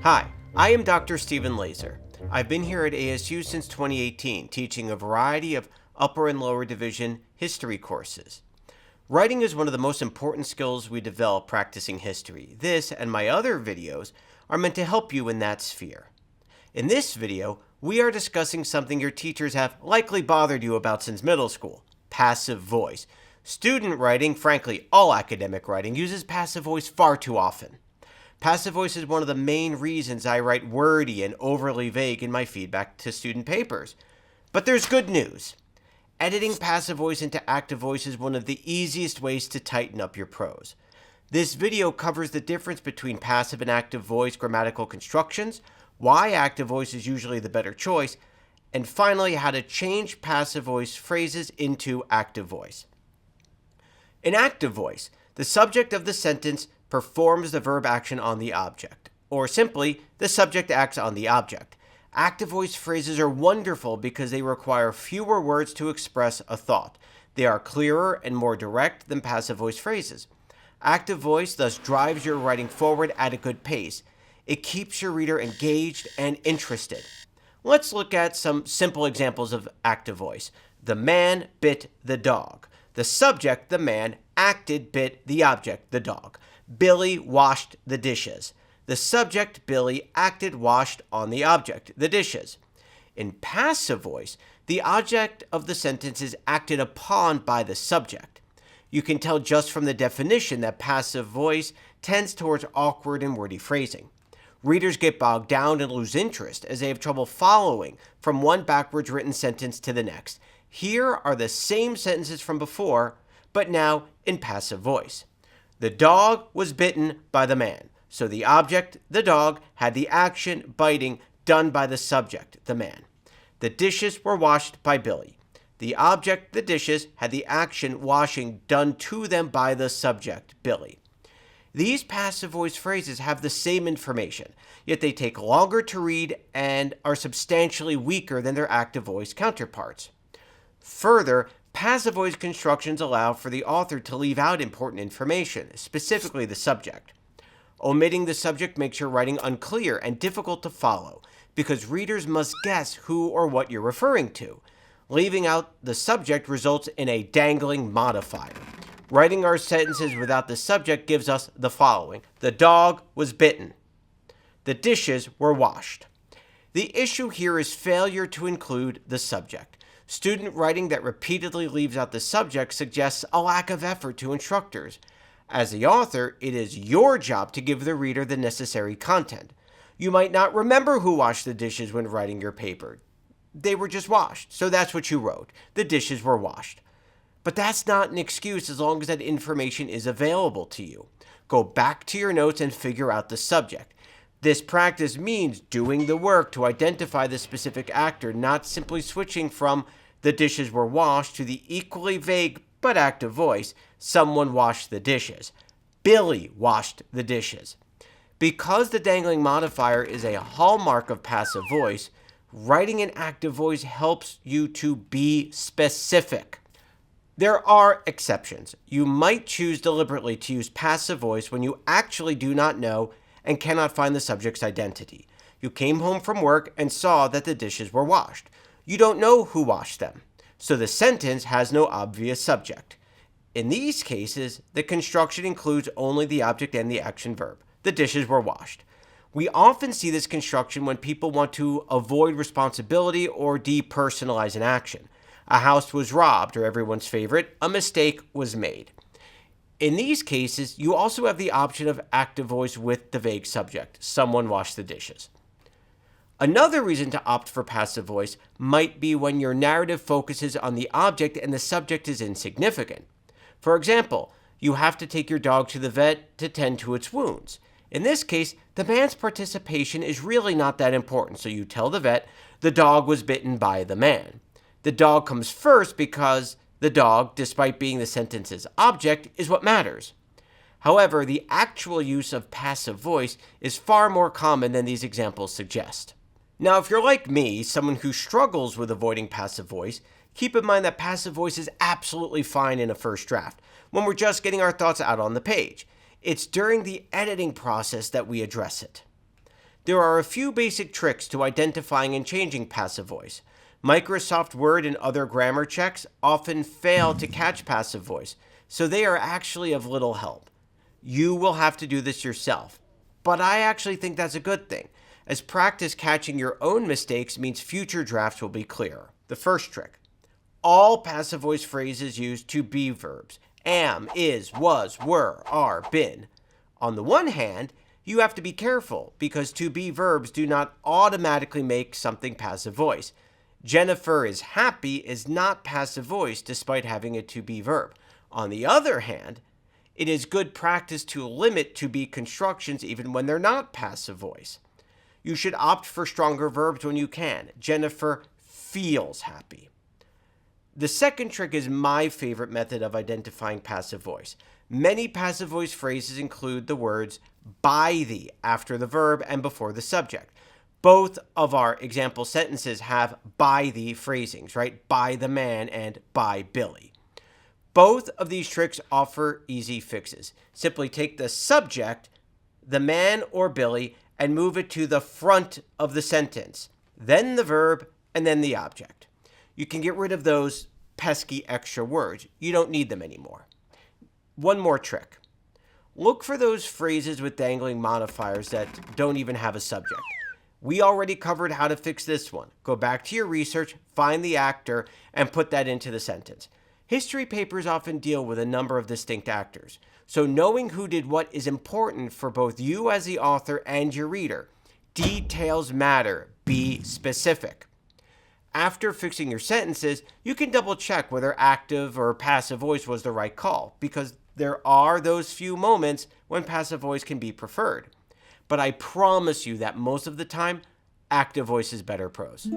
Hi, I am Dr. Stephen Lazer. I've been here at ASU since 2018, teaching a variety of upper and lower division history courses. Writing is one of the most important skills we develop practicing history. This and my other videos are meant to help you in that sphere. In this video, we are discussing something your teachers have likely bothered you about since middle school: passive voice. Student writing, frankly all academic writing, uses passive voice far too often. Passive voice is one of the main reasons I write wordy and overly vague in my feedback to student papers. But there's good news. Editing passive voice into active voice is one of the easiest ways to tighten up your prose. This video covers the difference between passive and active voice grammatical constructions, why active voice is usually the better choice, and finally how to change passive voice phrases into active voice. In active voice, the subject of the sentence performs the verb action on the object, or simply, the subject acts on the object. Active voice phrases are wonderful because they require fewer words to express a thought. They are clearer and more direct than passive voice phrases. Active voice thus drives your writing forward at a good pace. It keeps your reader engaged and interested. Let's look at some simple examples of active voice. The man bit the dog. The subject, the man, acted, bit the object, the dog. Billy washed the dishes. The subject, Billy, acted, washed on the object, the dishes. In passive voice, the object of the sentence is acted upon by the subject. You can tell just from the definition that passive voice tends towards awkward and wordy phrasing. Readers get bogged down and lose interest as they have trouble following from one backwards written sentence to the next. Here are the same sentences from before, but now in passive voice. The dog was bitten by the man, so the object, the dog, had the action, biting, done by the subject, the man. The dishes were washed by Billy. The object, the dishes, had the action, washing, done to them by the subject, Billy. These passive voice phrases have the same information, yet they take longer to read and are substantially weaker than their active voice counterparts. Further, passive voice constructions allow for the author to leave out important information, specifically the subject. Omitting the subject makes your writing unclear and difficult to follow, because readers must guess who or what you're referring to. Leaving out the subject results in a dangling modifier. Writing our sentences without the subject gives us the following: the dog was bitten. The dishes were washed. The issue here is failure to include the subject. Student writing that repeatedly leaves out the subject suggests a lack of effort to instructors. As the author, it is your job to give the reader the necessary content. You might not remember who washed the dishes when writing your paper. They were just washed, so that's what you wrote. The dishes were washed. But that's not an excuse as long as that information is available to you. Go back to your notes and figure out the subject. This practice means doing the work to identify the specific actor, not simply switching from the dishes were washed to the equally vague but active voice, someone washed the dishes. Billy washed the dishes. Because the dangling modifier is a hallmark of passive voice, writing in active voice helps you to be specific. There are exceptions. You might choose deliberately to use passive voice when you actually do not know and cannot find the subject's identity. You came home from work and saw that the dishes were washed. You don't know who washed them, so the sentence has no obvious subject. In these cases, the construction includes only the object and the action verb. The dishes were washed. We often see this construction when people want to avoid responsibility or depersonalize an action. A house was robbed, or everyone's favorite, a mistake was made. In these cases, you also have the option of active voice with the vague subject. Someone washed the dishes. Another reason to opt for passive voice might be when your narrative focuses on the object and the subject is insignificant. For example, you have to take your dog to the vet to tend to its wounds. In this case, the man's participation is really not that important, so you tell the vet the dog was bitten by the man. The dog comes first because the dog, despite being the sentence's object, is what matters. However, the actual use of passive voice is far more common than these examples suggest. Now, if you're like me, someone who struggles with avoiding passive voice, keep in mind that passive voice is absolutely fine in a first draft, when we're just getting our thoughts out on the page. It's during the editing process that we address it. There are a few basic tricks to identifying and changing passive voice. Microsoft Word and other grammar checks often fail to catch passive voice, so they are actually of little help. You will have to do this yourself, but I actually think that's a good thing, as practice catching your own mistakes means future drafts will be clearer. The first trick: all passive voice phrases use to be verbs: am, is, was, were, are, been. On the one hand, you have to be careful because to be verbs do not automatically make something passive voice. Jennifer is happy is not passive voice despite having a to be verb. On the other hand, it is good practice to limit to be constructions even when they're not passive voice. You should opt for stronger verbs when you can. Jennifer feels happy. The second trick is my favorite method of identifying passive voice. Many passive voice phrases include the words by the after the verb and before the subject. Both of our example sentences have by the phrasings, right? By the man and by Billy. Both of these tricks offer easy fixes. Simply take the subject, the man or Billy, and move it to the front of the sentence, then the verb, and then the object. You can get rid of those pesky extra words. You don't need them anymore. One more trick. Look for those phrases with dangling modifiers that don't even have a subject. We already covered how to fix this one. Go back to your research, find the actor, and put that into the sentence. History papers often deal with a number of distinct actors, so knowing who did what is important for both you as the author and your reader. Details matter. Be specific. After fixing your sentences, you can double check whether active or passive voice was the right call, because there are those few moments when passive voice can be preferred. But I promise you that most of the time, active voice is better prose.